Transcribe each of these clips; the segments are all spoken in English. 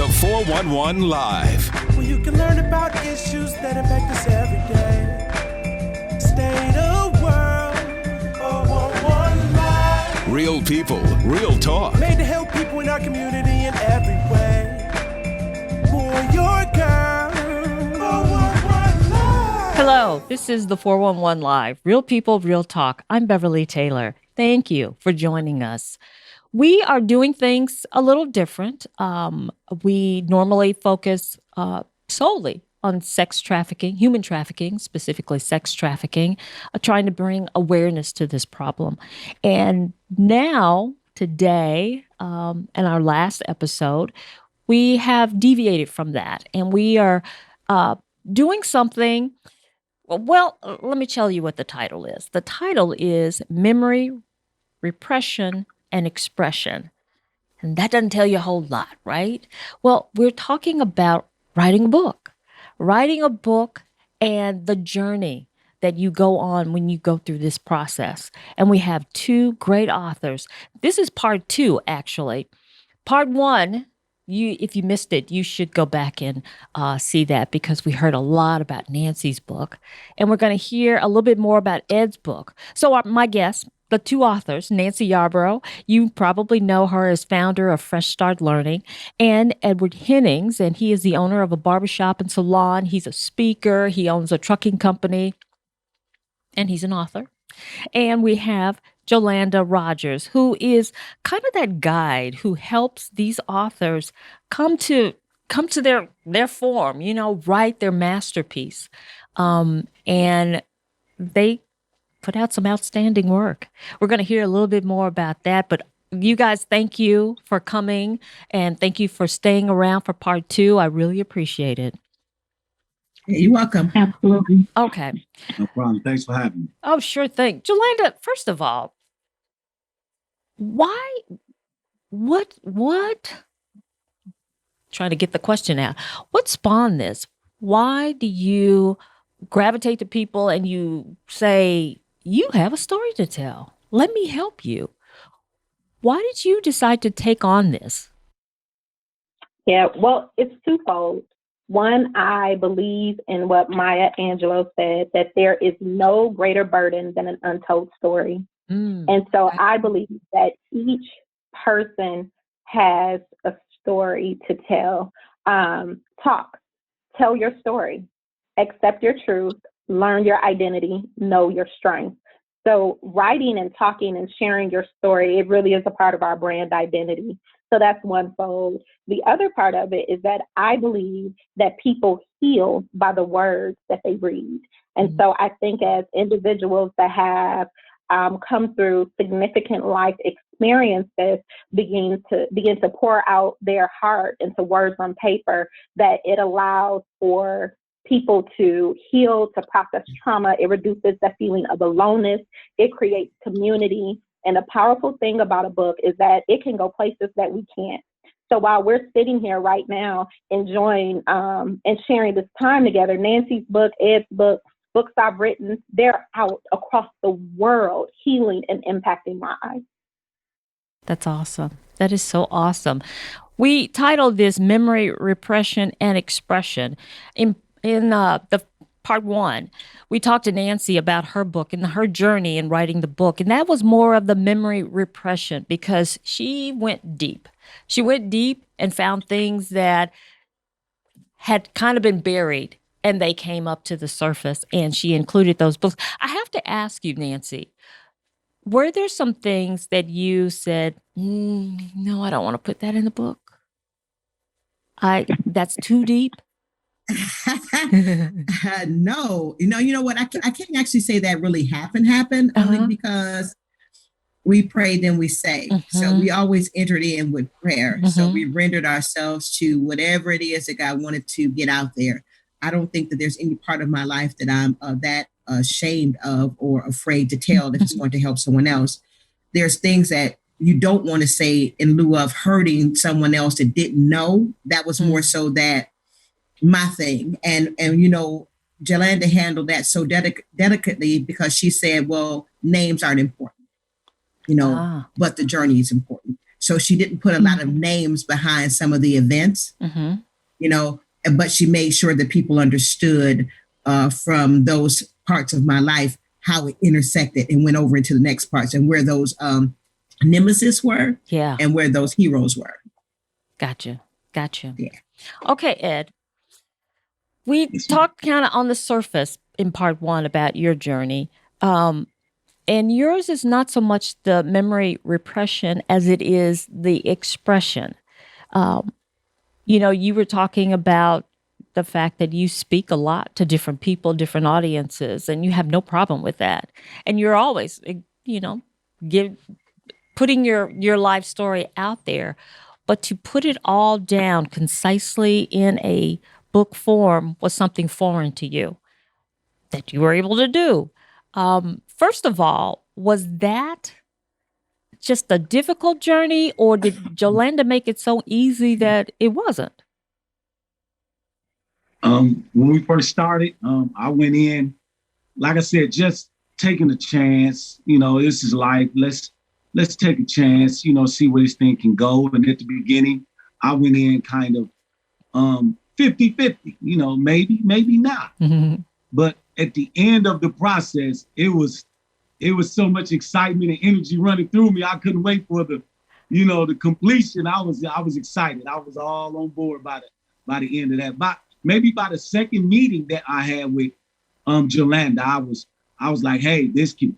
The 411 Live. Where you can learn about issues that affect us every day. State of world, 411 Live. Real people, real talk. Made to help people in our community in every way. For your girl, 411 Live. Hello, this is the 411 Live. Real people, real talk. I'm Beverly Taylor. Thank you for joining us. We are doing things a little different. We normally focus solely on sex trafficking, human trafficking, specifically sex trafficking, trying to bring awareness to this problem. And now, today, in our last episode, we have deviated from that. And we are doing something. Well, let me tell you what the title is. The title is Memory, Repression, and Expression. And that doesn't tell you a whole lot, right? Well, we're talking about writing a book and the journey that you go on when you go through this process. And we have two great authors. This is part 2, actually. Part 1, if you missed it, you should go back and see that, because we heard a lot about Nancy's book. And we're going to hear a little bit more about Ed's book. So my guests, the two authors, Nancy Yarborough, you probably know her as founder of Fresh Start Learning, and Edward Hennings, and he is the owner of a barbershop and salon. He's a speaker. He owns a trucking company, and he's an author. And we have Jolanda Rogers, who is kind of that guide who helps these authors come to their form, write their masterpiece. And they put out some outstanding work. We're going to hear a little bit more about that, but you guys, thank you for coming, and thank you for staying around for part 2. I really appreciate it. You're welcome. Absolutely. Okay. No problem. Thanks for having me. Oh, sure thing. Jolanda, first of all, what, trying to get the question out. What spawned this? Why do you gravitate to people and you say, you have a story to tell? Let me help you. Why did you decide to take on this? Yeah, well, it's twofold. One, I believe in what Maya Angelou said, that there is no greater burden than an untold story. And so I believe that each person has a story to tell. Tell your story, accept your truth, learn your identity, know your strength. So writing and talking and sharing your story, it really is a part of our brand identity. So that's one fold. The other part of it is that I believe that people heal by the words that they read. And so I think as individuals that have come through significant life experiences begin to pour out their heart into words on paper, that it allows for people to heal, to process trauma. It reduces the feeling of aloneness. It creates community. And the powerful thing about a book is that it can go places that we can't. So while we're sitting here right now enjoying and sharing this time together, Nancy's book, Ed's book, books I've written, they're out across the world, healing and impacting lives. That's awesome. That is so awesome. We titled this Memory, Repression, and Expression. In the part 1, we talked to Nancy about her book and her journey in writing the book. And that was more of the memory repression, because she went deep. She went deep and found things that had kind of been buried, and they came up to the surface, and she included those books. I have to ask you, Nancy, were there some things that you said, no, I don't want to put that in the book? That's too deep? No, you know what? I can't actually say that really happened only because we prayed and we say. So we always entered in with prayer. So we rendered ourselves to whatever it is that God wanted to get out there. I don't think that there's any part of my life that I'm that ashamed of or afraid to tell if it's going to help someone else. There's things that you don't want to say in lieu of hurting someone else that didn't know. That was more so that my thing. And Jolanda handled that so delicately, because she said, well, names aren't important, but the journey is important. So she didn't put a lot of names behind some of the events, you know, but she made sure that people understood from those parts of my life how it intersected and went over into the next parts and where those nemesis were and where those heroes were. Gotcha. Yeah. Okay, Ed. We talked kind of on the surface in part 1 about your journey. And yours is not so much the memory repression as it is the expression. You know, you were talking about the fact that you speak a lot to different people, different audiences, and you have no problem with that. And you're always, you know, putting your life story out there. But to put it all down concisely in a book form was something foreign to you that you were able to do. First of all, was that just a difficult journey, or did Yolanda make it so easy that it wasn't? When we first started, I went in, like I said, just taking a chance. You know, this is life. Let's take a chance, you know, see where this thing can go. And at the beginning, I went in kind of 50-50, you know, maybe not. But at the end of the process, it was so much excitement and energy running through me. I couldn't wait for the completion. I was excited. I was all on board by the end of that. Maybe by the second meeting that I had with Yolanda, I was like, hey, this can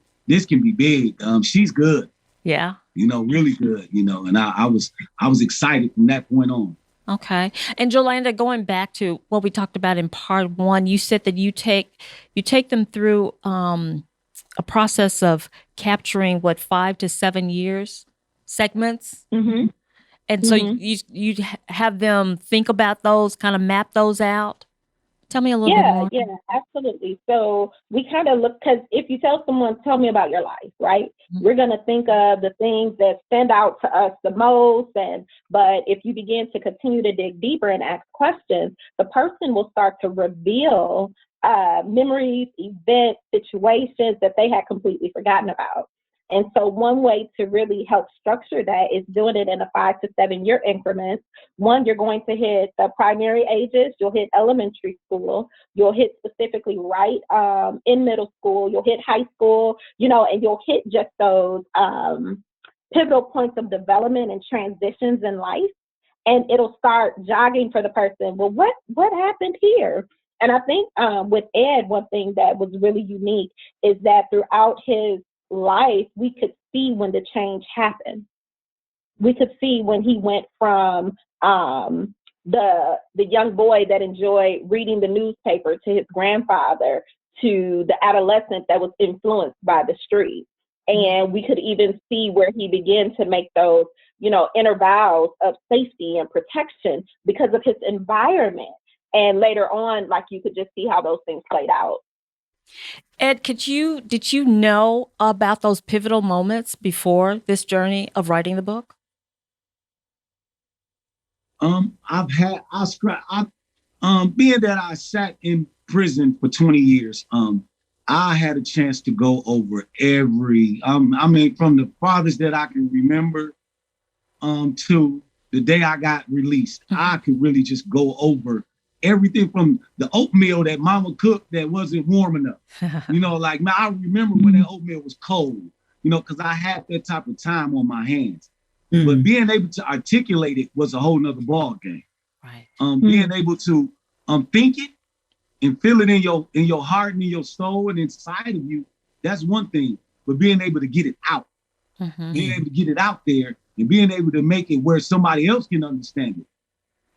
be big. She's good. Yeah. You know, really good, you know, and I was excited from that point on. Okay. And Yolanda, going back to what we talked about in part 1, you said that you take them through a process of capturing 5 to 7 years segments. And so you have them think about those, kind of map those out. Tell me a little bit more. Yeah, absolutely. So we kind of look, because if you tell someone, tell me about your life, right? We're going to think of the things that stand out to us the most. But if you begin to continue to dig deeper and ask questions, the person will start to reveal memories, events, situations that they had completely forgotten about. And so one way to really help structure that is doing it in a 5 to 7 year increments. One, you're going to hit the primary ages, you'll hit elementary school, you'll hit specifically in middle school, you'll hit high school, you know, and you'll hit just those pivotal points of development and transitions in life. And it'll start jogging for the person. Well, what happened here? And I think with Ed, one thing that was really unique is that throughout his life, we could see when the change happened. We could see when he went from the young boy that enjoyed reading the newspaper to his grandfather to the adolescent that was influenced by the street. And we could even see where he began to make those, you know, inner vows of safety and protection because of his environment. And later on, like, you could just see how those things played out. Ed, did you know about those pivotal moments before this journey of writing the book? Being that I sat in prison for 20 years, I had a chance to go over every, from the farthest that I can remember, to the day I got released. I could really just go over everything from the oatmeal that mama cooked that wasn't warm enough. You know, like, man, I remember when that oatmeal was cold, you know, because I had that type of time on my hands. But being able to articulate it was a whole nother ball game. Right. Being able to think it and feel it in your heart and in your soul and inside of you, that's one thing. But being able to get it out, being able to get it out there and being able to make it where somebody else can understand it.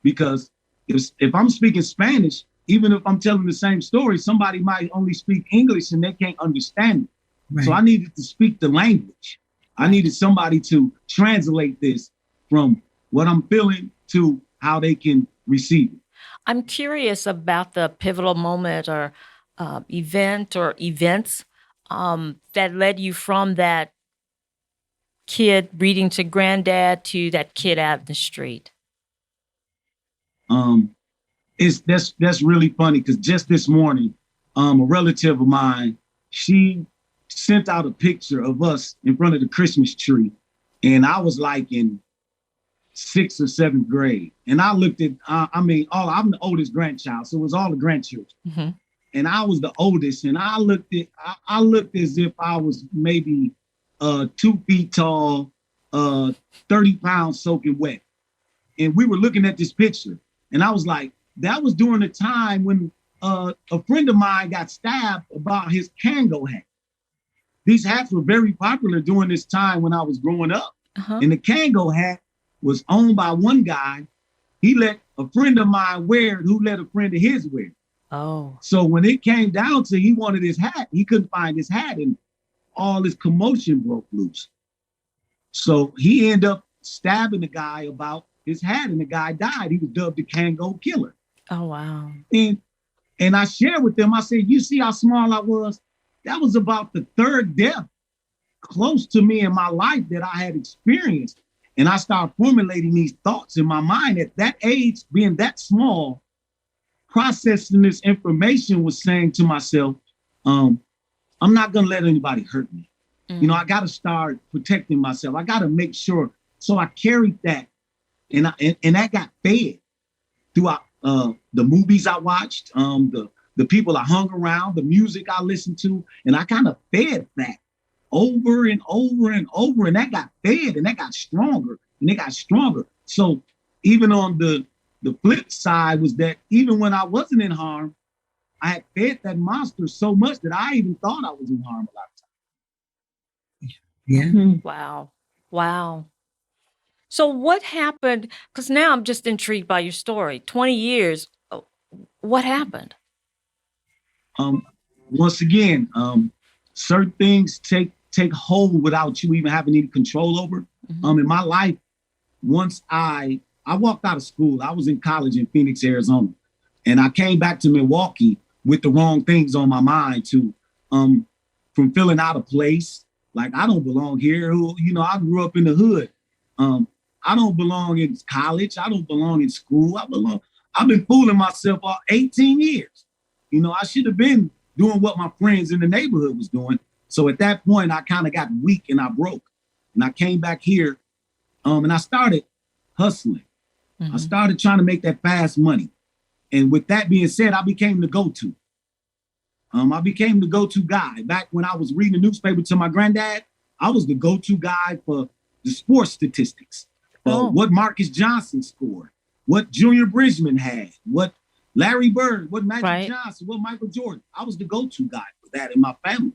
Because if I'm speaking Spanish, even if I'm telling the same story, somebody might only speak English and they can't understand it. Right. So I needed to speak the language. I needed somebody to translate this from what I'm feeling to how they can receive it. I'm curious about the pivotal moment or event or events that led you from that kid reading to granddad to that kid out in the street. That's really funny because just this morning, a relative of mine, she sent out a picture of us in front of the Christmas tree. And I was like in 6th or 7th grade. And I looked at, I'm the oldest grandchild, so it was all the grandchildren. Mm-hmm. And I was the oldest, and I looked as if I was maybe 2 feet tall, 30 pounds soaking wet. And we were looking at this picture, and I was like, that was during the time when a friend of mine got stabbed about his Kango hat. These hats were very popular during this time when I was growing up. Uh-huh. And the Kango hat was owned by one guy. He let a friend of mine wear it, who let a friend of his wear it. Oh. So when it came down to he wanted his hat, he couldn't find his hat, and all this commotion broke loose. So he ended up stabbing the guy about his hat, and the guy died. He was dubbed the Kango Killer. Oh, wow. And I shared with them, I said, you see how small I was? That was about the 3rd death close to me in my life that I had experienced. And I started formulating these thoughts in my mind at that age, being that small, processing this information, was saying to myself, I'm not going to let anybody hurt me. You know, I got to start protecting myself. I got to make sure. So I carried that, and that got fed throughout the movies I watched, the people I hung around, the music I listened to, and I kind of fed that over and over and over, and that got fed, and that got stronger, and it got stronger. So even on the flip side was that even when I wasn't in harm, I had fed that monster so much that I even thought I was in harm a lot of times. Yeah. Wow. So what happened? Because now I'm just intrigued by your story. 20 years. What happened? Once again, certain things take hold without you even having any control over. Mm-hmm. In my life, once I walked out of school, I was in college in Phoenix, Arizona, and I came back to Milwaukee with the wrong things on my mind too, from feeling out of place, like I don't belong here. I grew up in the hood. I don't belong in college. I don't belong in school. I've been fooling myself all 18 years. I should have been doing what my friends in the neighborhood was doing. So at that point, I kind of got weak and I broke. And I came back here and I started hustling. Mm-hmm. I started trying to make that fast money. And with that being said, I became the go-to. I became the go-to guy. Back when I was reading the newspaper to my granddad, I was the go-to guy for the sports statistics. What Marcus Johnson scored, what Junior Bridgman had, what Larry Bird, what Magic Johnson, what Michael Jordan. I was the go-to guy for that in my family.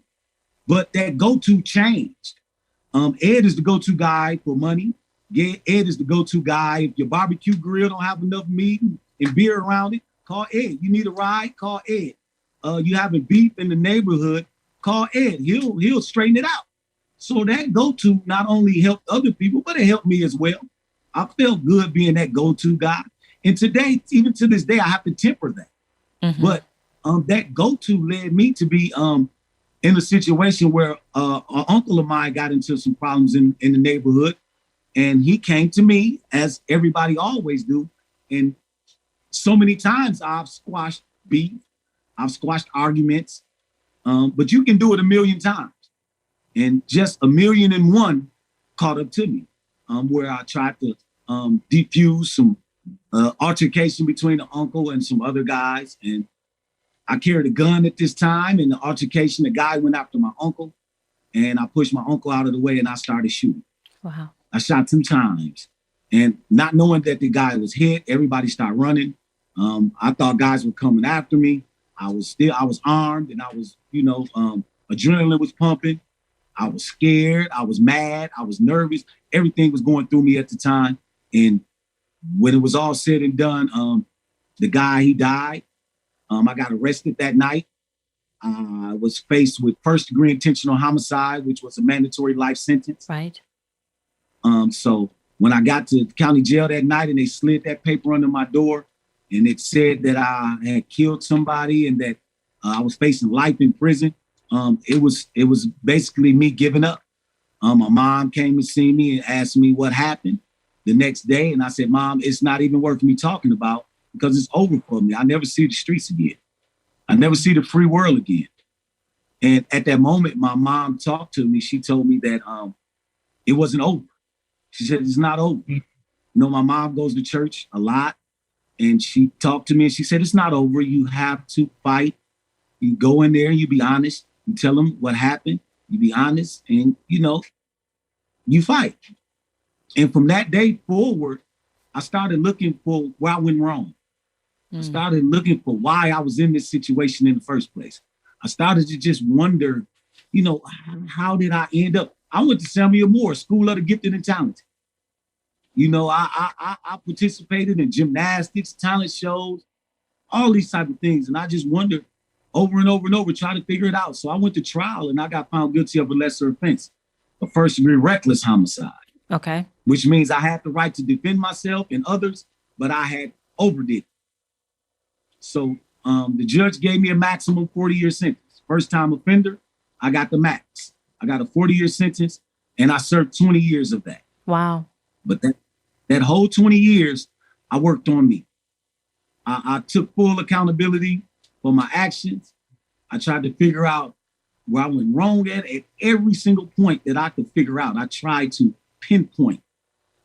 But that go-to changed. Ed is the go-to guy for money. Ed is the go-to guy. If your barbecue grill don't have enough meat and beer around it, call Ed. You need a ride, call Ed. You having beef in the neighborhood, call Ed. He'll straighten it out. So that go-to not only helped other people, but it helped me as well. I felt good being that go-to guy. And today, even to this day, I have to temper that. Mm-hmm. But that go-to led me to be in a situation where an uncle of mine got into some problems in the neighborhood. And he came to me, as everybody always do. And so many times I've squashed beef. I've squashed arguments. But you can do it 1,000,000 times. And just 1,000,001 caught up to me, where I tried to defuse some altercation between the uncle and some other guys. And I carried a gun at this time. In the altercation, the guy went after my uncle, and I pushed my uncle out of the way and I started shooting. Wow. I shot 2 times, and not knowing that the guy was hit, everybody started running. I thought guys were coming after me. I was armed, and I was, adrenaline was pumping. I was scared. I was mad. I was nervous. Everything was going through me at the time. And when it was all said and done, the guy, he died. I got arrested that night. I was faced with 1st-degree intentional homicide, which was a mandatory life sentence. Right. So when I got to the county jail that night and they slid that paper under my door and it said that I had killed somebody and that I was facing life in prison, it was basically me giving up. My mom came to see me and asked me what happened the next day. And I said, Mom, it's not even worth me talking about because it's over for me. I never see the streets again. I never see the free world again. And at that moment, my mom talked to me. She told me that it wasn't over. She said, it's not over. My mom goes to church a lot, and she talked to me and she said, it's not over. You have to fight. You go in there and you be honest. You tell them what happened. You be honest and, you fight. And from that day forward, I started looking for where I went wrong. I started looking for why I was in this situation in the first place. I started to just wonder, how did I end up? I went to Samuel Moore, School of the Gifted and Talented. I participated in gymnastics, talent shows, all these type of things. And I just wondered over and over and over, trying to figure it out. So I went to trial and I got found guilty of a lesser offense, a first-degree reckless homicide. Okay. Which means I had the right to defend myself and others, but I had overdid it. So the judge gave me a maximum 40-year sentence. First time offender, I got the max. I got a 40-year sentence and I served 20 years of that. Wow. But that whole 20 years, I worked on me. I took full accountability for my actions. I tried to figure out where I went wrong at every single point that I could figure out. I tried to pinpoint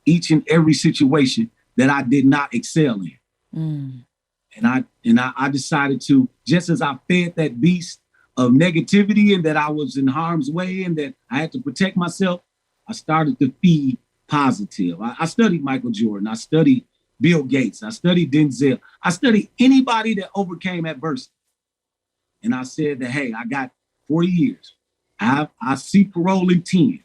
each and every situation that I did not excel in. And I decided to, just as I fed that beast of negativity and that I was in harm's way and that I had to protect myself, I started to feed positive. I studied Michael Jordan. I studied Bill Gates. I studied Denzel. I studied anybody that overcame adversity. And I said that, hey, I got 40 years. I see parole in 10.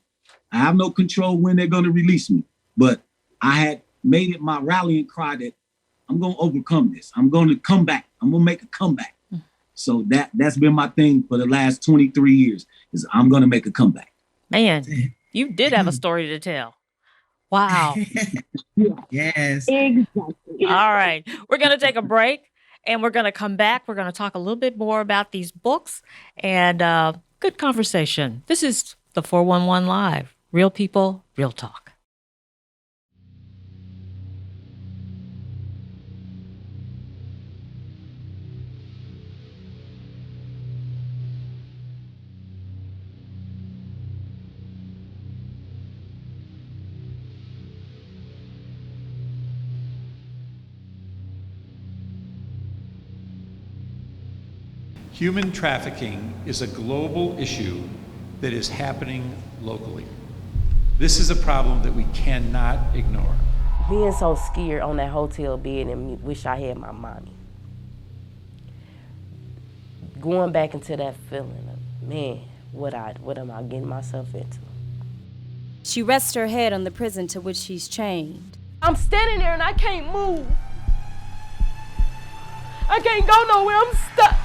I have no control when they're going to release me. But I had made it my rallying cry that I'm going to overcome this. I'm going to come back. I'm going to make a comeback. So that's been my thing for the last 23 years is I'm going to make a comeback. Man, you did have a story to tell. Wow. Yes. Exactly. All right. We're going to take a break and we're going to come back. We're going to talk a little bit more about these books and good conversation. This is the 411 Live. Real people, real talk. Human trafficking is a global issue that is happening locally. This is a problem that we cannot ignore. Being so scared on that hotel bed and wish I had my mommy. Going back into that feeling of, man, what am I getting myself into? She rests her head on the prison to which she's chained. I'm standing there and I can't move. I can't go nowhere, I'm stuck.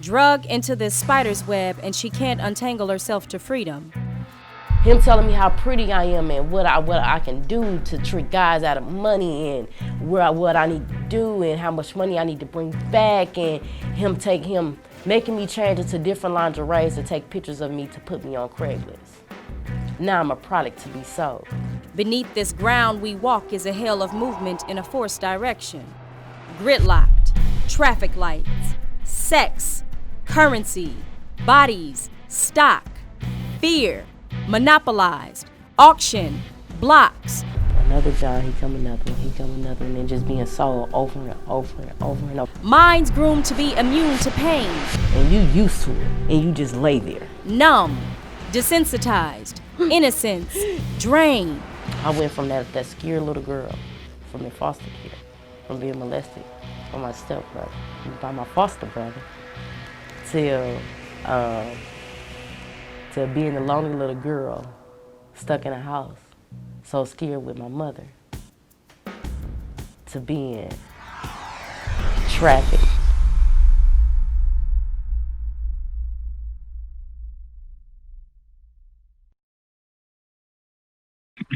Drug into this spider's web and she can't untangle herself to freedom. Him telling me how pretty I am and what I can do to trick guys out of money and what I need to do and how much money I need to bring back, and him making me change into different lingeries to take pictures of me to put me on Craigslist. Now I'm a product to be sold. Beneath this ground we walk is a hell of movement in a forced direction. Gridlocked, traffic lights, sex, currency, bodies, stock, fear, monopolized, auction, blocks. Another John, he come another one, and just being sold over and over and over and over. Minds groomed to be immune to pain. And you used to it, and you just lay there. Numb, desensitized, innocence, drained. I went from that scared little girl, from in foster care, from being molested by my stepbrother, by my foster brother, till being a lonely little girl stuck in a house, so scared with my mother, to being trafficked.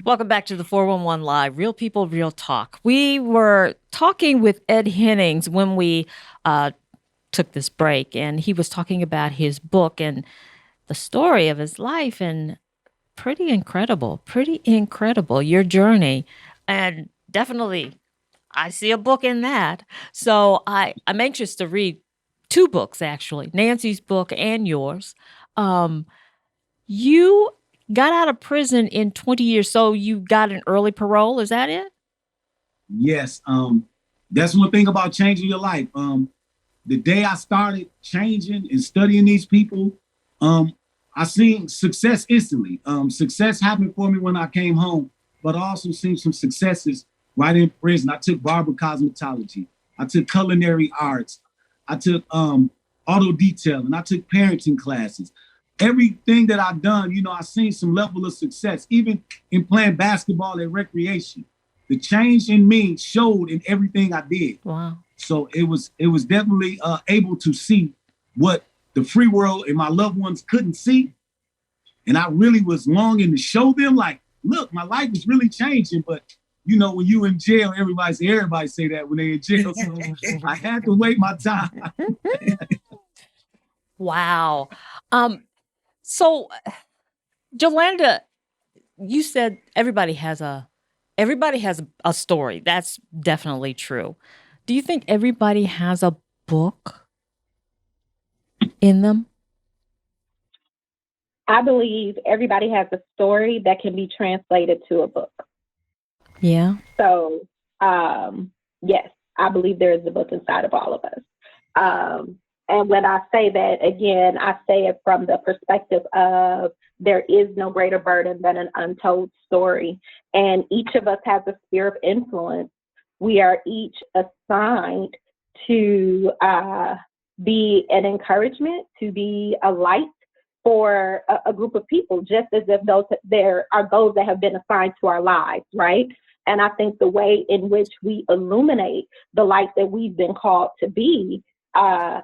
Welcome back to the 411 Live, Real People, Real Talk. We were talking with Ed Hennings when we took this break, and he was talking about his book and the story of his life, and pretty incredible, your journey. And definitely, I see a book in that. So I'm anxious to read two books, actually, Nancy's book and yours. You got out of prison in 20 years. So you got an early parole. Is that it? Yes. That's one thing about changing your life. The day I started changing and studying these people, I seen success instantly. Success happened for me when I came home, but I also seen some successes right in prison. I took barber cosmetology. I took culinary arts. I took auto detailing. I took parenting classes. Everything that I've done, I seen some level of success, even in playing basketball at recreation. The change in me showed in everything I did. Wow. So it was definitely able to see what the free world and my loved ones couldn't see. And I really was longing to show them, like, look, my life is really changing. But, when you in jail, everybody say that when they're in jail. So I had to wait my time. Wow. So, Jolanda, you said everybody has a story. That's definitely true. Do you think everybody has a book in them? I believe everybody has a story that can be translated to a book. Yeah. So, yes, I believe there is a book inside of all of us. And when I say that, again, I say it from the perspective of there is no greater burden than an untold story. And each of us has a sphere of influence. We are each assigned to be an encouragement, to be a light for a group of people, just as if there are those that have been assigned to our lives, right? And I think the way in which we illuminate the light that we've been called to be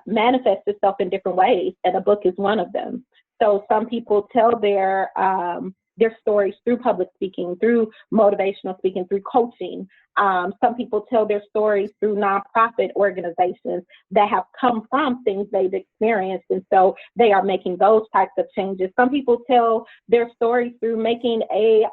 manifests itself in different ways, and a book is one of them. So some people tell their stories through public speaking, through motivational speaking, through coaching. Some people tell their stories through nonprofit organizations that have come from things they've experienced, and so they are making those types of changes. Some people tell their stories through making a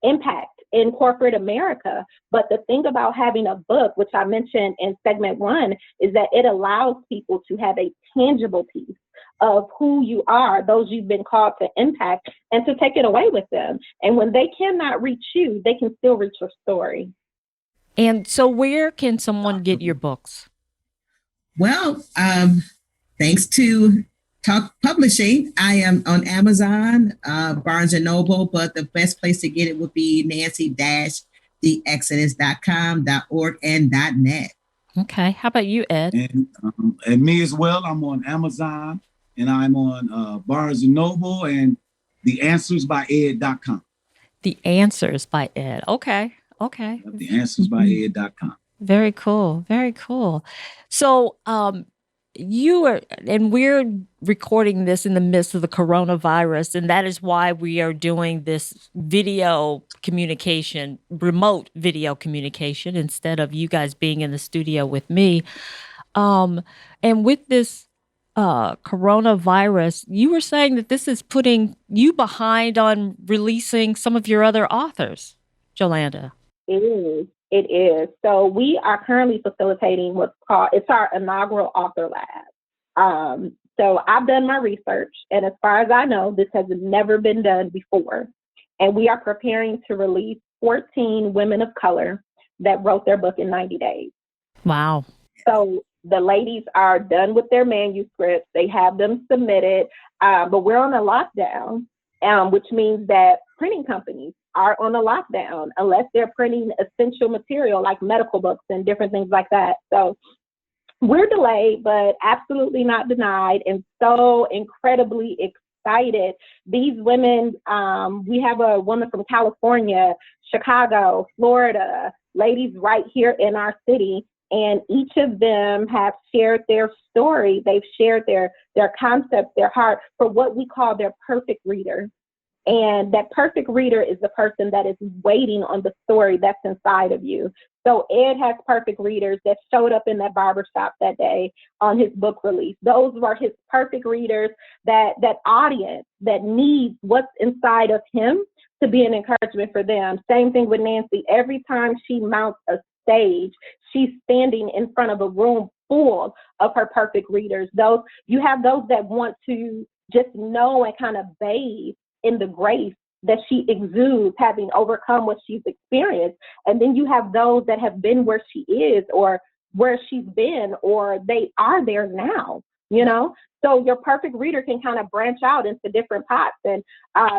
impact in corporate America. But the thing about having a book, which I mentioned in segment 1, is that it allows people to have a tangible piece of who you are, those you've been called to impact, and to take it away with them. And when they cannot reach you, they can still reach your story. And so where can someone get your books? Well, thanks to Talk Publishing, I am on Amazon, Barnes & Noble, but the best place to get it would be nancy-theexodus.com.org and .net. Okay. How about you, Ed? And me as well. I'm on Amazon, and I'm on Barnes & Noble and theanswersbyed.com. The Answers by Ed. Okay. Theanswersbyed.com. Very cool. Very cool. So, we're recording this in the midst of the coronavirus, and that is why we are doing this video communication, remote video communication, instead of you guys being in the studio with me. And with this coronavirus, you were saying that this is putting you behind on releasing some of your other authors, Jolanda. It is. So we are currently facilitating it's our inaugural author lab. So I've done my research, and as far as I know, this has never been done before. And we are preparing to release 14 women of color that wrote their book in 90 days. Wow. So the ladies are done with their manuscripts. They have them submitted, but we're on a lockdown, which means that printing companies are on a lockdown unless they're printing essential material like medical books and different things like that. So we're delayed, but absolutely not denied, and so incredibly excited. These women, we have a woman from California, Chicago, Florida, ladies right here in our city, and each of them have shared their story. They've shared their concepts, their heart for what we call their perfect reader. And that perfect reader is the person that is waiting on the story that's inside of you. So Ed has perfect readers that showed up in that barbershop that day on his book release. Those were his perfect readers, that audience that needs what's inside of him to be an encouragement for them. Same thing with Nancy. Every time she mounts a stage, she's standing in front of a room full of her perfect readers. You have those that want to just know and kind of bathe in the grace that she exudes, having overcome what she's experienced. And then you have those that have been where she is, or where she's been, or they are there now, you know? So your perfect reader can kind of branch out into different pots. And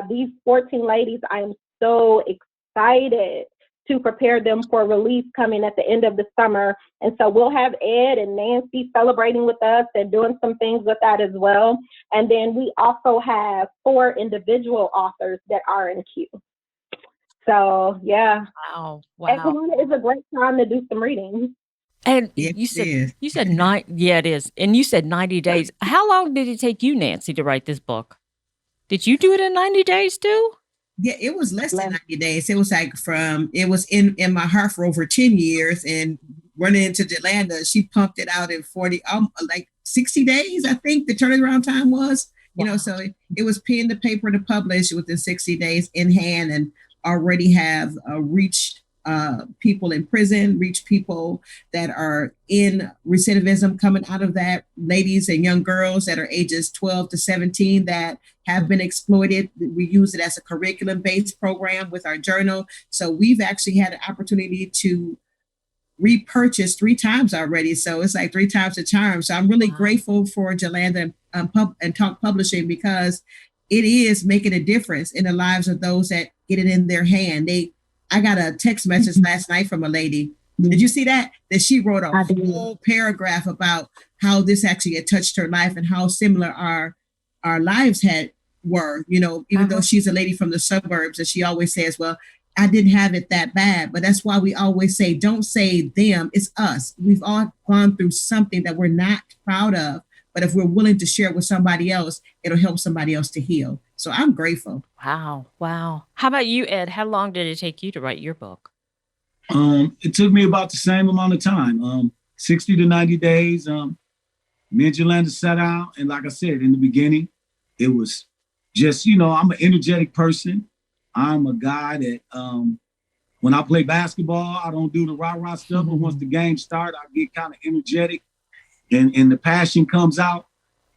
these 14 ladies, I am so excited to prepare them for release coming at the end of the summer. And so we'll have Ed and Nancy celebrating with us and doing some things with that as well. And then we also have 4 individual authors that are in queue. So yeah. Wow. And it's a great time to do some reading. And you said 9. Yeah, it is. And you said 90 days. How long did it take you, Nancy, to write this book? Did you do it in 90 days too? Yeah, it was less than 90 days. It was like it was in my heart for over 10 years, and running into Jolanda, she pumped it out in 40, like 60 days, I think the turnaround time was, you know, so it was pen to paper to publish within 60 days in hand, and already have reached people in prison, reach people that are in recidivism coming out of that, ladies and young girls that are ages 12 to 17 that have been exploited. We use it as a curriculum-based program with our journal. So we've actually had an opportunity to repurchase 3 times already. So it's like 3 times the charm. So I'm really grateful for Jolanda and Talk Publishing, because it is making a difference in the lives of those that get it in their hand. I got a text message last night from a lady. Did you see that? That she wrote a whole paragraph about how this actually had touched her life and how similar our lives were, you know, even though she's a lady from the suburbs, and she always says, well, I didn't have it that bad. But that's why we always say, don't say them, it's us. We've all gone through something that we're not proud of. But if we're willing to share it with somebody else, it'll help somebody else to heal. So I'm grateful. Wow. How about you, Ed? How long did it take you to write your book? It took me about the same amount of time, 60 to 90 days. Me and Jolanda sat down, and like I said, in the beginning, it was just, you know, I'm an energetic person. I'm a guy that when I play basketball, I don't do the rah-rah stuff, but once the game starts, I get kind of energetic, and the passion comes out.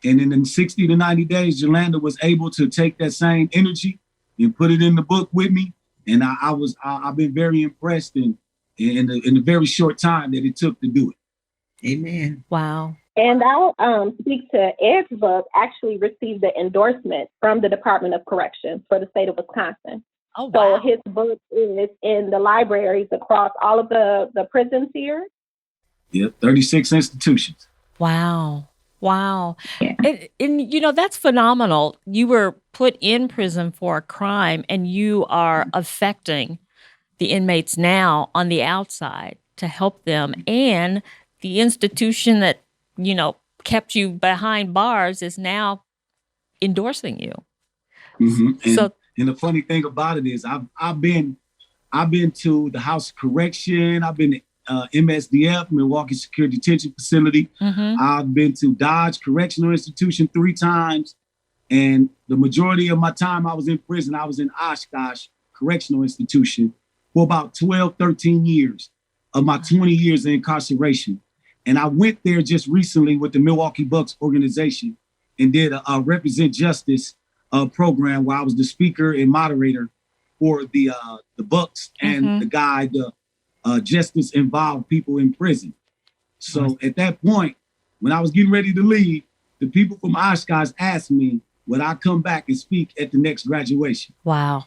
And in 60 to 90 days, Jolanda was able to take that same energy and put it in the book with me. And I've been very impressed in the very short time that it took to do it. Amen. Wow. And I'll speak to Ed's book, actually received the endorsement from the Department of Corrections for the state of Wisconsin. Oh, wow. So his book is in the libraries across all of the prisons here. Yep, 36 institutions. Wow. Yeah. And you know, that's phenomenal. You were put in prison for a crime, and you are affecting the inmates now on the outside to help them. And the institution that, you know, kept you behind bars is now endorsing you. Mm-hmm. And the funny thing about it is I've been to the House of Correction. I've been to MSDF, Milwaukee Secure Detention Facility. I've been to Dodge Correctional Institution 3 times. And the majority of my time I was in prison, I was in Oshkosh Correctional Institution for about 12, 13 years of my 20 years of incarceration. And I went there just recently with the Milwaukee Bucks organization and did a Represent Justice program where I was the speaker and moderator for the Bucks and the guide, Justice Involved People in Prison. So at that point, when I was getting ready to leave, the people from Oshkosh asked me, would I come back and speak at the next graduation? Wow.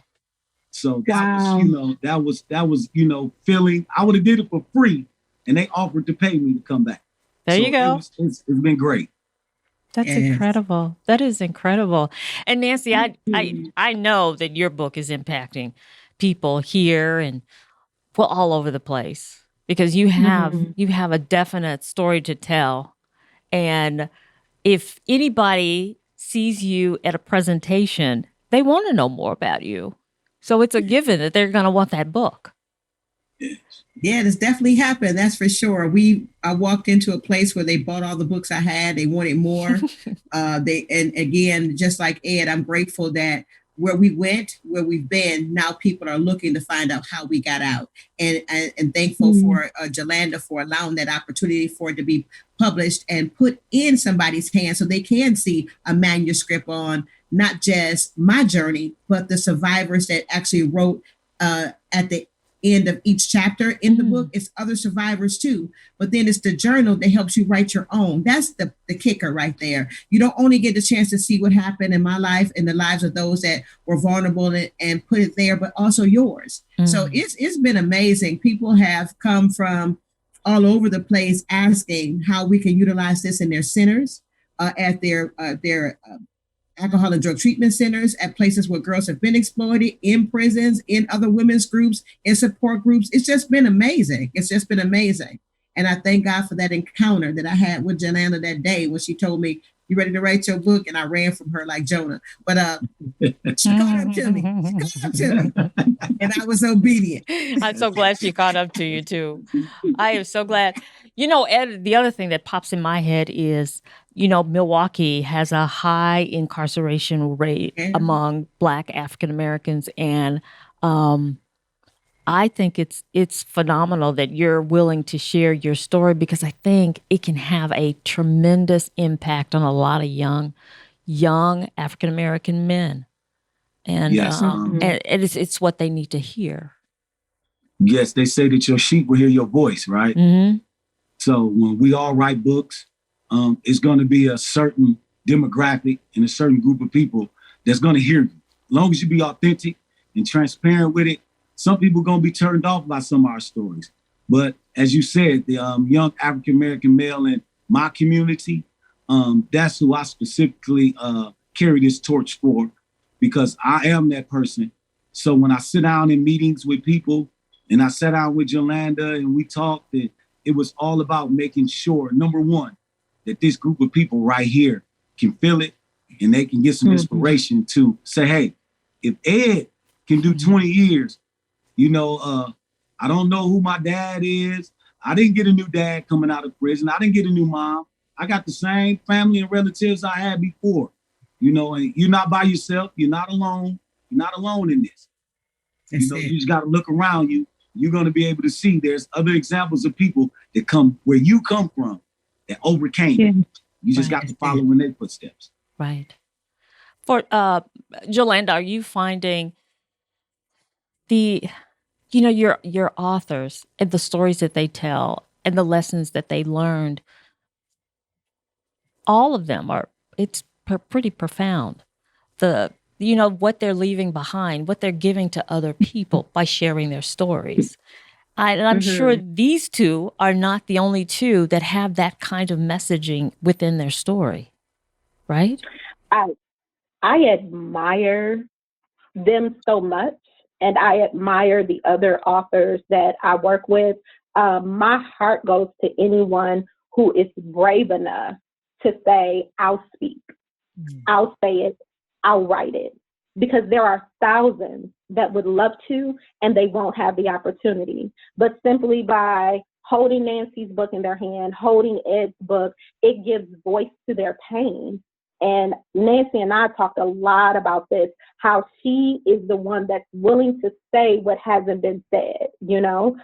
So that was, you know, feeling, I would have did it for free, and they offered to pay me to come back. There you go. It's been great. That's incredible. That is incredible. And Nancy, I know that your book is impacting people here and all over the place, because you have a definite story to tell. And if anybody sees you at a presentation, they want to know more about you. So it's a given that they're going to want that book. Yeah, it's definitely happened. That's for sure. I walked into a place where they bought all the books I had. They wanted more. And again, just like Ed, I'm grateful that where we went, where we've been, now people are looking to find out how we got out. And thankful for Jolanda for allowing that opportunity for it to be published and put in somebody's hands so they can see a manuscript on not just my journey, but the survivors that actually wrote at the end of each chapter in the book. It's other survivors too, but then it's the journal that helps you write your own. That's the kicker right there. You don't only get the chance to see what happened in my life and the lives of those that were vulnerable and put it there, but also yours. So it's been amazing. People have come from all over the place asking how we can utilize this in their centers, at their alcohol and drug treatment centers, at places where girls have been exploited, in prisons, in other women's groups, in support groups. It's just been amazing. It's just been amazing. And I thank God for that encounter that I had with Jolanda that day when she told me, "You ready to write your book?" And I ran from her like Jonah. But she caught up to me. She caught up to me. And I was obedient. I'm so glad she caught up to you too. I am so glad. You know, Ed, the other thing that pops in my head is, you know, Milwaukee has a high incarceration rate among Black African Americans. And I think it's phenomenal that you're willing to share your story, because I think it can have a tremendous impact on a lot of young African American men. And, Yes. and it's what they need to hear. Yes, they say that your sheep will hear your voice, right? So when we all write books, it's going to be a certain demographic and a certain group of people that's going to hear you. As long as you be authentic and transparent with it, some people are going to be turned off by some of our stories. But as you said, the young African-American male in my community, that's who I specifically carry this torch for, because I am that person. So when I sit down in meetings with people, and I sat down with Jolanda and we talked, and it was all about making sure, number one, that this group of people right here can feel it and they can get some inspiration to say, hey, if Ed can do 20 years, you know, I don't know who my dad is. I didn't get a new dad coming out of prison. I didn't get a new mom. I got the same family and relatives I had before, you know, and you're not by yourself. You're not alone. You're not alone in this. You know, you just got to look around you. You're going to be able to see there's other examples of people that come where you come from that overcame it. You just got to follow in their footsteps. Right. For Jolanda, are you finding your authors and the stories that they tell and the lessons that they learned, all of them it's pretty profound. What they're leaving behind, what they're giving to other people by sharing their stories. And I'm sure these two are not the only two that have that kind of messaging within their story, right? I admire them so much, and I admire the other authors that I work with. My heart goes to anyone who is brave enough to say, I'll speak, I'll say it, I'll write it. Because there are thousands that would love to, and they won't have the opportunity. But simply by holding Nancy's book in their hand, holding Ed's book, it gives voice to their pain. And Nancy and I talked a lot about this, how she is the one that's willing to say what hasn't been said, you know?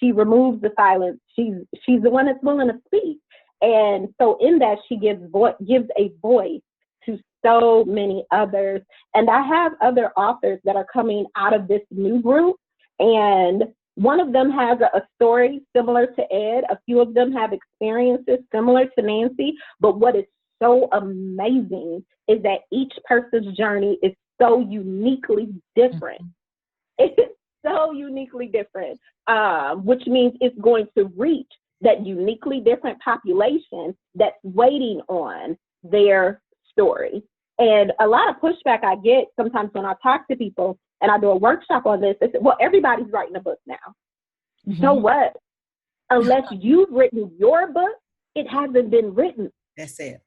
She removes the silence. She's the one that's willing to speak. And so in that, she gives a voice to so many others. And I have other authors that are coming out of this new group. And one of them has a story similar to Ed. A few of them have experiences similar to Nancy. But what is so amazing is that each person's journey is so uniquely different. It's so uniquely different, which means it's going to reach that uniquely different population that's waiting on their story. And a lot of pushback I get sometimes when I talk to people and I do a workshop on this, they say, well, everybody's writing a book now. So what? Unless you've written your book, it hasn't been written. That's it.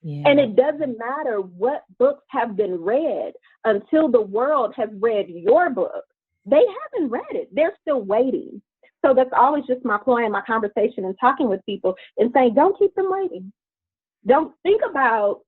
Yeah. And it doesn't matter what books have been read until the world has read your book. They haven't read it. They're still waiting. So that's always just my ploy in my conversation and talking with people and saying, don't keep them waiting. Don't think about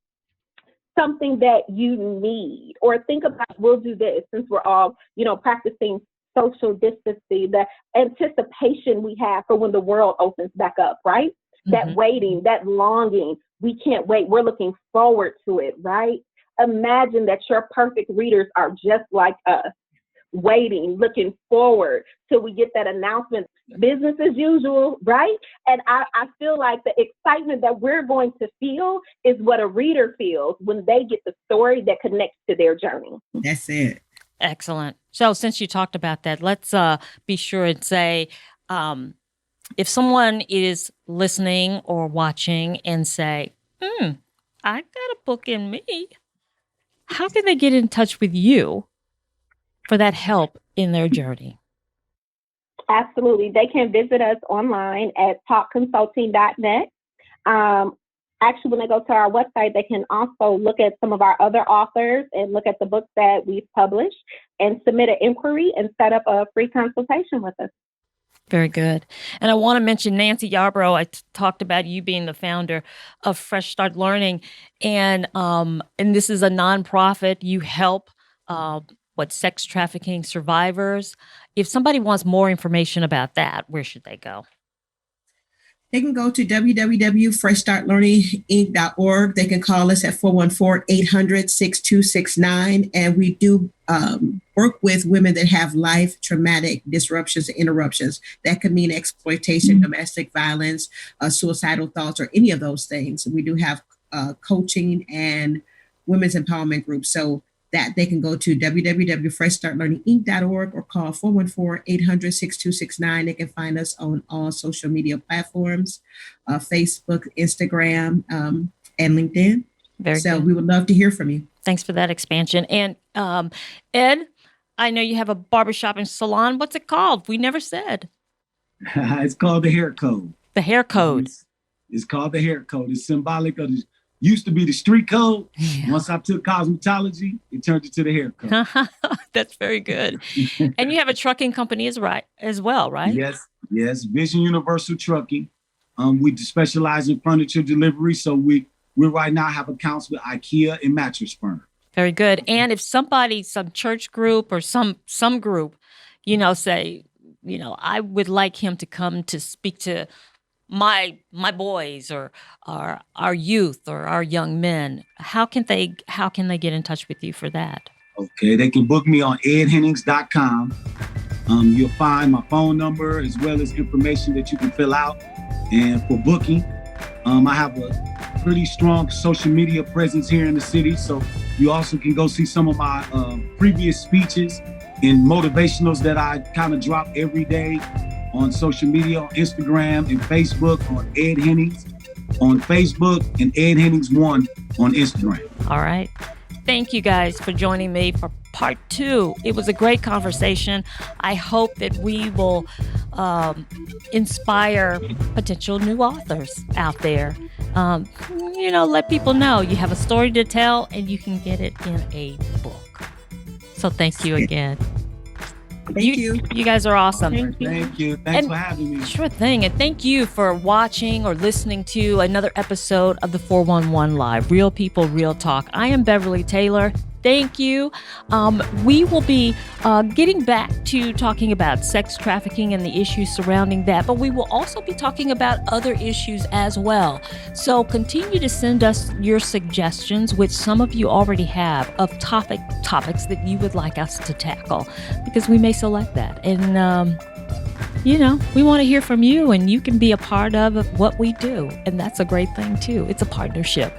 something that you need, or think about, we'll do this, since we're all, practicing social distancing, the anticipation we have for when the world opens back up, right? That waiting, that longing, we can't wait. We're looking forward to it, right? imagine that your perfect readers are just like us, waiting, looking forward till we get that announcement, business as usual, right? And I feel like the excitement that we're going to feel is what a reader feels when they get the story that connects to their journey. That's it. Excellent. So since you talked about that, let's be sure and say, if someone is listening or watching and say, I got a book in me, how can they get in touch with you for that help in their journey? Absolutely. They can visit us online at talkconsulting.net. Actually, when they go to our website, they can also look at some of our other authors and look at the books that we've published and submit an inquiry and set up a free consultation with us. Very good. And I want to mention Nancy Yarbrough. I talked about you being the founder of Fresh Start Learning. And this is a nonprofit. You help sex trafficking survivors. If somebody wants more information about that, where should they go? They can go to www.freshstartlearninginc.org. They can call us at 414-800-6269. And we do work with women that have life traumatic disruptions and interruptions. That could mean exploitation, domestic violence, suicidal thoughts, or any of those things. We do have coaching and women's empowerment groups. So that they can go to www.freshstartlearninginc.org or call 414-800-6269. They can find us on all social media platforms, Facebook, Instagram, and LinkedIn. Very good. We would love to hear from you. Thanks for that expansion. And Ed, I know you have a barbershop and salon. What's it called? We never said. It's called the Hair Code. The Hair Code. It's called the Hair Code. It's symbolic of used to be the street code. Yeah. Once I took cosmetology, it turned into the hair code. That's very good. And you have a trucking company as well, right? Yes. Vision Universal Trucking. We specialize in furniture delivery. So we right now have accounts with IKEA and Mattress Firm. Very good. And if somebody, some church group or some group, say, I would like him to come to speak to my boys or our youth or our young men, how can they get in touch with you for that? Okay, they can book me on edhennings.com. You'll find my phone number as well as information that you can fill out. And for booking, I have a pretty strong social media presence here in the city. So you also can go see some of my previous speeches and motivationals that I kind of drop every day on social media, on Instagram and Facebook, on Ed Hennings on Facebook, and Ed Hennings 1 on Instagram. All right. Thank you guys for joining me for part 2. It was a great conversation. I hope that we will inspire potential new authors out there. Let people know you have a story to tell and you can get it in a book. So thank you again. Thank you. You guys are awesome. Thank you. Thanks for having me. Sure thing. And thank you for watching or listening to another episode of the 411 Live, Real People, Real Talk. I am Beverly Taylor. Thank you. We will be getting back to talking about sex trafficking and the issues surrounding that, but we will also be talking about other issues as well. So continue to send us your suggestions, which some of you already have, of topics that you would like us to tackle, because we may select that. And, we want to hear from you, and you can be a part of what we do. And that's a great thing, too. It's a partnership.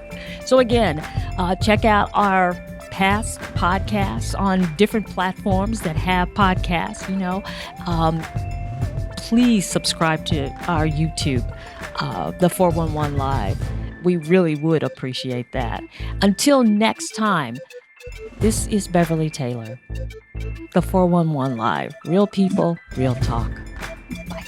So again, check out our past podcasts on different platforms that have podcasts. Please subscribe to our YouTube, the 411 Live. We really would appreciate that. Until next time, this is Beverly Taylor, the 411 Live, Real People, Real Talk. Bye.